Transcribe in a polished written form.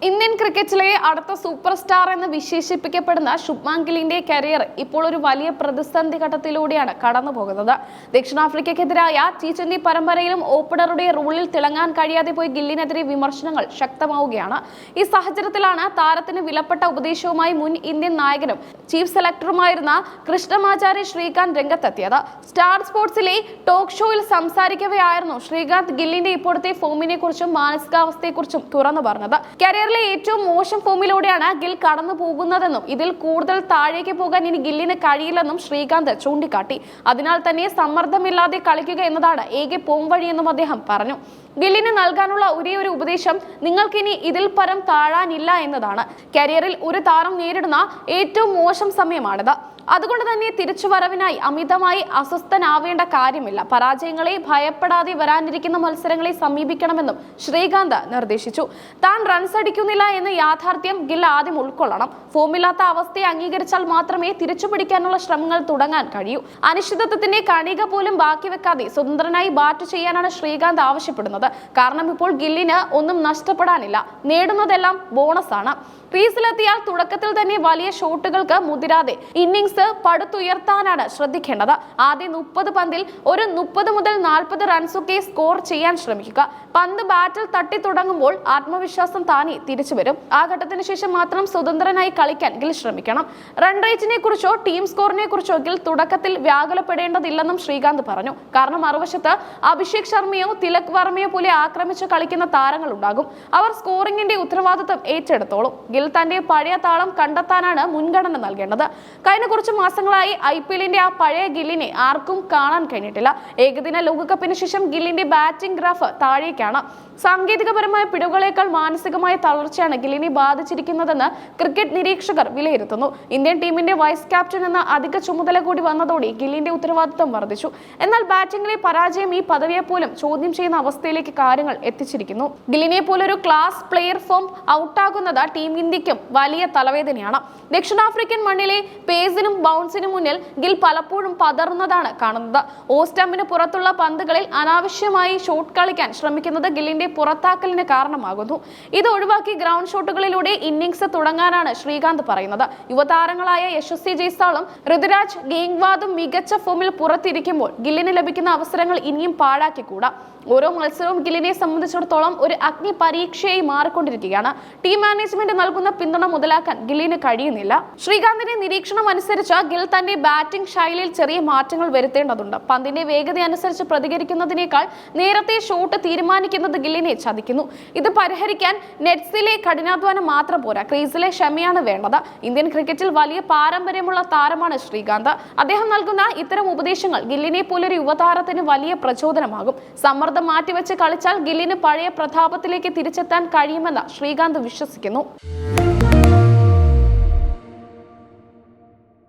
Indian ക്രിക്കറ്റിലെ അടുത്ത super star എന്ന് വിശേഷിപ്പിക്കപ്പെടുന്ന ശുഭ്മാൻ ഗില്ലിന്റെ കരിയർ ഇപ്പോൾ ഒരു വലിയ പ്രതിസന്ധി ഘട്ടത്തിലൂടെയാണ് കടന്നുപോകുന്നത്. ദക്ഷിണാഫ്രിക്കയ്ക്കെതിരായ T20 പരമ്പരയിലും ഓപ്പണറുടെ റോളിൽ തിളങ്ങാൻ കഴിയാതെ പോയി ഗില്ലിനെതിരെ വിമർശനങ്ങൾ ശക്തമാവുകയാണ്. ഈ സാഹചര്യത്തിലാണ് താരത്തിന് വിലപ്പെട്ട ഉപദേശവുമായി മുൻ ഇന്ത്യൻ നായകനും ചീഫ് സെലക്ടറുമായിരുന്ന കൃഷ്ണമാചാര്യ ശ്രീകാന്ത് രംഗത്തെത്തിയത്. സ്റ്റാർ സ്പോർട്സിലെ ടോക്ക് ഷോയിൽ സംസാരിക്കവെയായിരുന്നു ശ്രീകാന്ത് ഗില്ലിന്റെ ഇപ്പോഴത്തെ ഫോമിനെ കുറിച്ചും മാനസികാവസ്ഥയെക്കുറിച്ചും തുറന്നു പറഞ്ഞത്. കരിയറിലെ ഏറ്റവും മോശം ഫോമിലൂടെയാണ് ഗിൽ കടന്നു പോകുന്നതെന്നും ഇതിൽ കൂടുതൽ താഴേക്ക് പോകാൻ ഇനി ഗില്ലിന് കഴിയില്ലെന്നും ശ്രീകാന്ത് ചൂണ്ടിക്കാട്ടി. അതിനാൽ തന്നെ സമ്മർദ്ദമില്ലാതെ കളിക്കുക എന്നതാണ് ഏക പോംവഴിയെന്നും അദ്ദേഹം പറഞ്ഞു. ഗില്ലിന് നൽകാനുള്ള ഒരേയൊരു ഉപദേശം നിങ്ങൾക്കിനി ഇതിൽ പരം താഴാനില്ല എന്നതാണ്. കരിയറിൽ ഒരു താരം നേരിടുന്ന ഏറ്റവും മോശം സമയമാണിത്. അതുകൊണ്ട് തന്നെ തിരിച്ചുവരവിനായി അമിതമായി അസ്വസ്ഥനാവേണ്ട കാര്യമില്ല. പരാജയങ്ങളെ ഭയപ്പെടാതെ വരാനിരിക്കുന്ന മത്സരങ്ങളെ സമീപിക്കണമെന്നും ശ്രീകാന്ത് നിർദ്ദേശിച്ചു. താൻ റൺസ് അടിക്കുന്നില്ല എന്ന യാഥാർത്ഥ്യം ഗിൽ ആദ്യം ഉൾക്കൊള്ളണം. ഫോമില്ലാത്ത അവസ്ഥയെ അംഗീകരിച്ചാൽ മാത്രമേ തിരിച്ചുപിടിക്കാനുള്ള ശ്രമങ്ങൾ തുടങ്ങാൻ കഴിയൂ. അനിശ്ചിതത്വത്തിന്റെ കണിക പോലും ബാക്കി വെക്കാതെ സ്വതന്ത്രനായി ബാറ്റ് ചെയ്യാനാണ് ശ്രീകാന്ത് ആവശ്യപ്പെടുന്നത്. കാരണം ഇപ്പോൾ ഗില്ലിന് ഒന്നും നഷ്ടപ്പെടാനില്ല. നേടുന്നതെല്ലാം ബോണസാണ്. ക്രീസിലെത്തിയാൽ തുടക്കത്തിൽ തന്നെ വലിയ ഷോട്ടുകൾക്ക് മുതിരാതെ ഇന്നിംഗ്സ് പടുത്തുയർത്താനാണ് ശ്രദ്ധിക്കേണ്ടത്. ആദ്യ 30 പന്തിൽ ഒരു 30 മുതൽ 40 റൺസൊക്കെ സ്കോർ ചെയ്യാൻ ശ്രമിക്കുക. പന്ത് ബാറ്റിൽ തട്ടി തുടങ്ങുമ്പോൾ ആത്മവിശ്വാസം താനെ തിരിച്ചു വരും. ആ ഘട്ടത്തിന് ശേഷം മാത്രം സ്വതന്ത്രനായി കളിക്കാൻ ഗിൽ ശ്രമിക്കണം. റൺ റേറ്റിനെ കുറിച്ചോ ടീം സ്കോറിനെ കുറിച്ചോ ഗിൽ തുടക്കത്തിൽ വ്യാകുലപ്പെടേണ്ടതില്ലെന്നും ശ്രീകാന്ത് പറഞ്ഞു. കാരണം മറുവശത്ത് അഭിഷേക് ശർമ്മയോ തിലക് വർമ്മയോ പോലെ ആക്രമിച്ച് കളിക്കുന്ന താരങ്ങൾ ഉണ്ടാകും. അവർ സ്കോറിംഗിന്റെ ഉത്തരവാദിത്വം ഏറ്റെടുത്തോളും. ഗിൽ തന്റെ പഴയ താളം കണ്ടെത്താനാണ് മുൻഗണന നൽകേണ്ടത്. കഴിഞ്ഞ കുറച്ച് മാസങ്ങളായി IPLന്റെ ആ പഴയ ഗില്ലിനെ ആർക്കും കാണാൻ കഴിഞ്ഞിട്ടില്ല. ഏകദിന ലോകകപ്പിന് ശേഷം ഗില്ലിന്റെ ബാറ്റിംഗ് ഗ്രാഫ് താഴേക്കാണ്. സാങ്കേതികപരമായ പിഴവുകളേക്കാൾ മാനസികമായ തളർച്ചയാണ് ഗില്ലിനെ ബാധിച്ചിരിക്കുന്നതെന്ന് ക്രിക്കറ്റ് നിരീക്ഷകർ വിലയിരുത്തുന്നു. ഇന്ത്യൻ ടീമിന്റെ വൈസ് ക്യാപ്റ്റൻ എന്ന അധിക ചുമതല കൂടി വന്നതോടെ ഗില്ലിന്റെ ഉത്തരവാദിത്വം വർദ്ധിച്ചു. എന്നാൽ ബാറ്റിംഗിലെ പരാജയം ഈ പദവിയെ പോലും ചോദ്യം ചെയ്യുന്ന അവസ്ഥയിലേക്ക് കാര്യങ്ങൾ എത്തിച്ചിരിക്കുന്നു. ഗില്ലിനെ പോലൊരു ക്ലാസ് പ്ലെയർ ഫോം ഔട്ടാകുന്നത് ടീം ഇന്ത്യക്കും വലിയ തലവേദനയാണ്. ദക്ഷിണാഫ്രിക്കൻ മണ്ണിലെ പേസിനും ബൗൺസിനും മുന്നിൽ ഗിൽ പലപ്പോഴും പതറുന്നതാണ് കാണുന്നത്. ഓസ്റ്റമ്പിന് പുറത്തുള്ള പന്തുകളിൽ അനാവശ്യമായി ഷോട്ട് കളിക്കാൻ ശ്രമിക്കുന്നത് ഗില്ലിന്റെ പുറത്താക്കലിന് കാരണമാകുന്നു. ഇത് ഒഴിവാക്കി ഗ്രൗണ്ട് ഷോട്ടുകളിലൂടെ ഇന്നിംഗ്സ് തുടങ്ങാനാണ് ശ്രീകാന്ത് പറയുന്നത്. യുവതാരങ്ങളായ യശസ്വി ജയ്സ്വാളും ഋതുരാജ് ഗെയ്ക്വാദും മികച്ച ഫോമിൽ പുറത്തിരിക്കുമ്പോൾ ഗില്ലിന് ലഭിക്കുന്ന അവസരങ്ങൾ ഇനിയും പാഴാക്കിക്കൂടാ. ഓരോ മത്സരവും ഗില്ലിനെ സംബന്ധിച്ചിടത്തോളം ഒരു അഗ്നി പരീക്ഷയായി മാറിക്കൊണ്ടിരിക്കുകയാണ്. ടീം മാനേജ്മെന്റ് നൽകുന്ന പിന്തുണ മുതലാക്കാൻ ഗില്ലിന് കഴിയുന്നില്ല. ശ്രീകാന്തിന്റെ നിരീക്ഷണം അനുസരിച്ച് ഗിൽ തന്റെ ബാറ്റിംഗ് ശൈലിയിൽ ചെറിയ മാറ്റങ്ങൾ വരുത്തേണ്ടതുണ്ട്. പന്തിന്റെ വേഗത അനുസരിച്ച് പ്രതികരിക്കുന്നതിനേക്കാൾ നേരത്തെ ഷോട്ട് തീരുമാനിക്കുന്നത് ഗില്ലിനെ ചതിക്കുന്നു. ഇത് പരിഹരിക്കാൻ നെറ്റ്സിലെ കഠിനാധ്വാനം മാത്രം പോരാ, ക്രീസിലെ ക്ഷമയാണ് വേണ്ടത്. ഇന്ത്യൻ ക്രിക്കറ്റിൽ വലിയ പാരമ്പര്യമുള്ള താരമാണ് ശ്രീകാന്ത്. അദ്ദേഹം നൽകുന്ന ഇത്തരം ഉപദേശങ്ങൾ ഗില്ലിനെ പോലൊരു യുവതാരത്തിന് വലിയ പ്രചോദനമാകും. സമ്മർദ്ദം മാറ്റിവെച്ച് കളിച്ചാൽ ഗില്ലിന് പഴയ പ്രതാപത്തിലേക്ക് തിരിച്ചെത്താൻ കഴിയുമെന്ന് ശ്രീകാന്ത് വിശ്വസിക്കുന്നു.